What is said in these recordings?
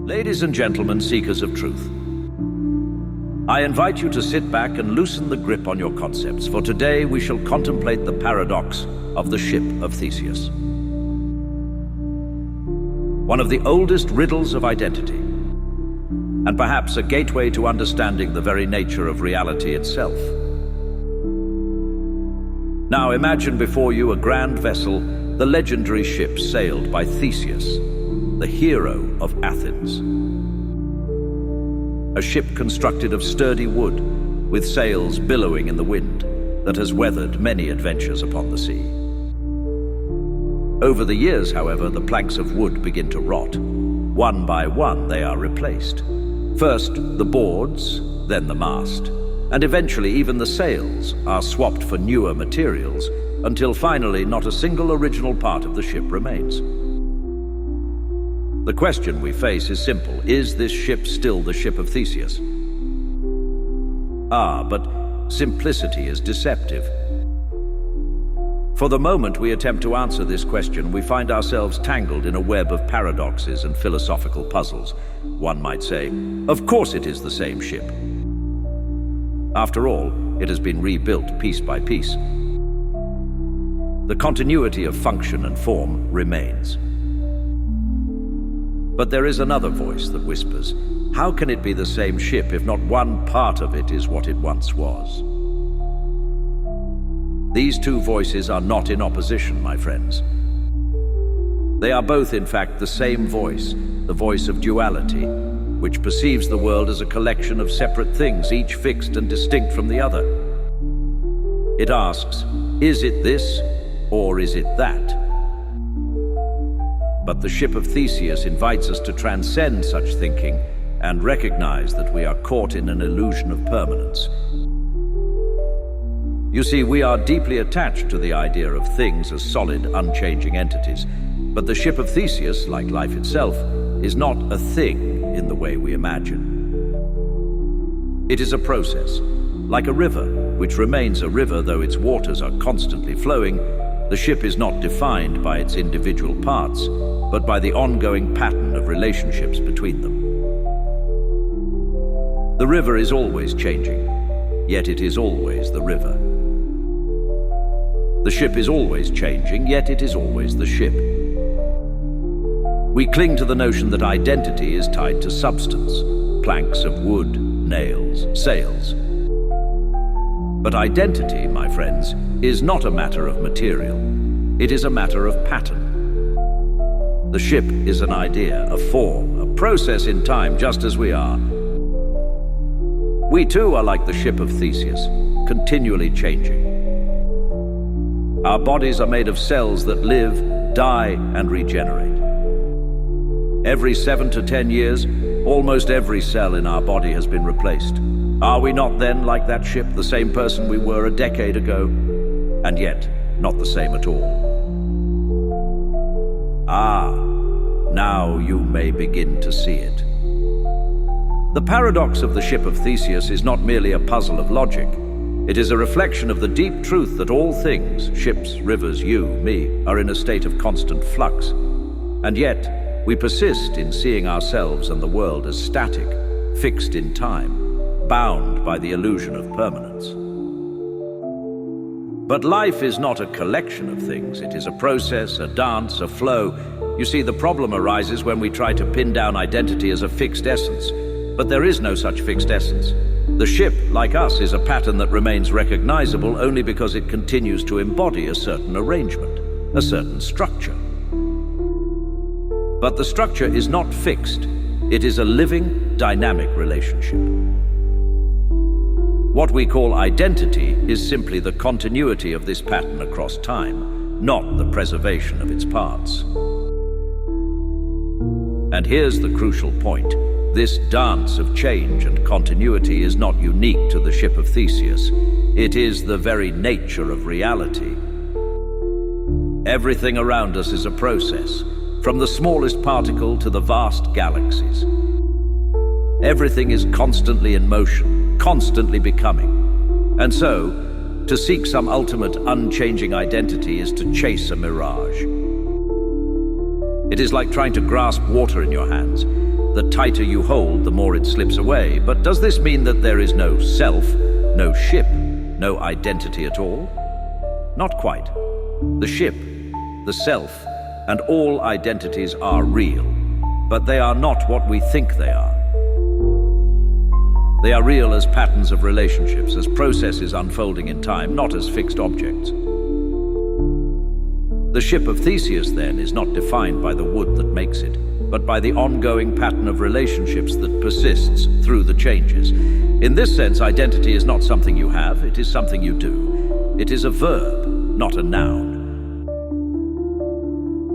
Ladies and gentlemen, seekers of truth, I invite you to sit back and loosen the grip on your concepts, for today we shall contemplate the paradox of the Ship of Theseus. One of the oldest riddles of identity, and perhaps a gateway to understanding the very nature of reality itself. Now imagine before you a grand vessel, the legendary ship sailed by Theseus, the hero of Athens. A ship constructed of sturdy wood, with sails billowing in the wind, that has weathered many adventures upon the sea. Over the years, however, the planks of wood begin to rot. One by one, they are replaced. First the boards, then the mast, and eventually even the sails are swapped for newer materials, until finally not a single original part of the ship remains. The question we face is simple. Is this ship still the Ship of Theseus? But simplicity is deceptive. For the moment we attempt to answer this question, we find ourselves tangled in a web of paradoxes and philosophical puzzles. One might say, of course it is the same ship. After all, it has been rebuilt piece by piece. The continuity of function and form remains. But there is another voice that whispers, how can it be the same ship if not one part of it is what it once was? These two voices are not in opposition, my friends. They are both, in fact, the same voice, the voice of duality, which perceives the world as a collection of separate things, each fixed and distinct from the other. It asks, is it this or is it that? But the Ship of Theseus invites us to transcend such thinking and recognize that we are caught in an illusion of permanence. You see, we are deeply attached to the idea of things as solid, unchanging entities. But the Ship of Theseus, like life itself, is not a thing in the way we imagine. It is a process, like a river, which remains a river though its waters are constantly flowing. The ship is not defined by its individual parts, but by the ongoing pattern of relationships between them. The river is always changing, yet it is always the river. The ship is always changing, yet it is always the ship. We cling to the notion that identity is tied to substance, planks of wood, nails, sails. But identity, my friends, is not a matter of material. It is a matter of pattern. The ship is an idea, a form, a process in time, just as we are. We too are like the Ship of Theseus, continually changing. Our bodies are made of cells that live, die, and regenerate. Every 7 to 10 years, almost every cell in our body has been replaced. Are we not then, like that ship, the same person we were a decade ago, and yet not the same at all? Now you may begin to see it. The paradox of the Ship of Theseus is not merely a puzzle of logic. It is a reflection of the deep truth that all things, ships, rivers, you, me, are in a state of constant flux. And yet, we persist in seeing ourselves and the world as static, fixed in time, bound by the illusion of permanence. But life is not a collection of things. It is a process, a dance, a flow. You see, the problem arises when we try to pin down identity as a fixed essence. But there is no such fixed essence. The ship, like us, is a pattern that remains recognizable only because it continues to embody a certain arrangement, a certain structure. But the structure is not fixed. It is a living, dynamic relationship. What we call identity is simply the continuity of this pattern across time, not the preservation of its parts. And here's the crucial point. This dance of change and continuity is not unique to the Ship of Theseus. It is the very nature of reality. Everything around us is a process, from the smallest particle to the vast galaxies. Everything is constantly in motion, constantly becoming. And so, to seek some ultimate unchanging identity is to chase a mirage. It is like trying to grasp water in your hands. The tighter you hold, the more it slips away. But does this mean that there is no self, no ship, no identity at all? Not quite. The ship, the self, and all identities are real, but they are not what we think they are. They are real as patterns of relationships, as processes unfolding in time, not as fixed objects. The Ship of Theseus, then, is not defined by the wood that makes it, but by the ongoing pattern of relationships that persists through the changes. In this sense, identity is not something you have, it is something you do. It is a verb, not a noun.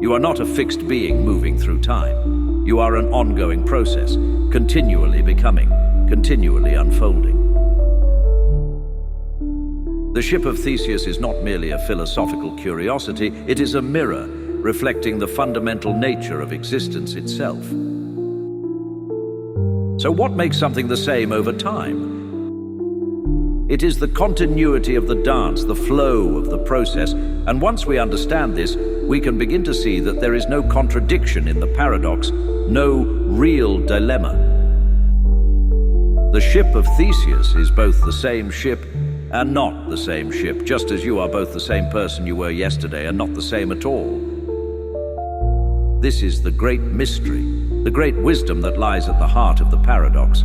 You are not a fixed being moving through time. You are an ongoing process, continually becoming, continually unfolding. The Ship of Theseus is not merely a philosophical curiosity, it is a mirror reflecting the fundamental nature of existence itself. So what makes something the same over time? It is the continuity of the dance, the flow of the process, and once we understand this, we can begin to see that there is no contradiction in the paradox, no real dilemma. The Ship of Theseus is both the same ship and not the same ship, just as you are both the same person you were yesterday and not the same at all. This is the great mystery, the great wisdom that lies at the heart of the paradox,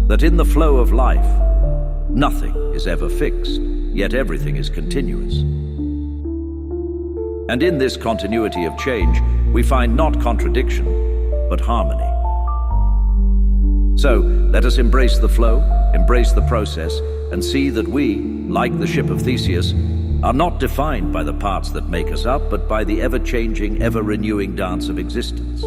that in the flow of life, nothing is ever fixed, yet everything is continuous. And in this continuity of change, we find not contradiction, but harmony. So, let us embrace the flow, embrace the process, and see that we, like the Ship of Theseus, are not defined by the parts that make us up, but by the ever-changing, ever-renewing dance of existence.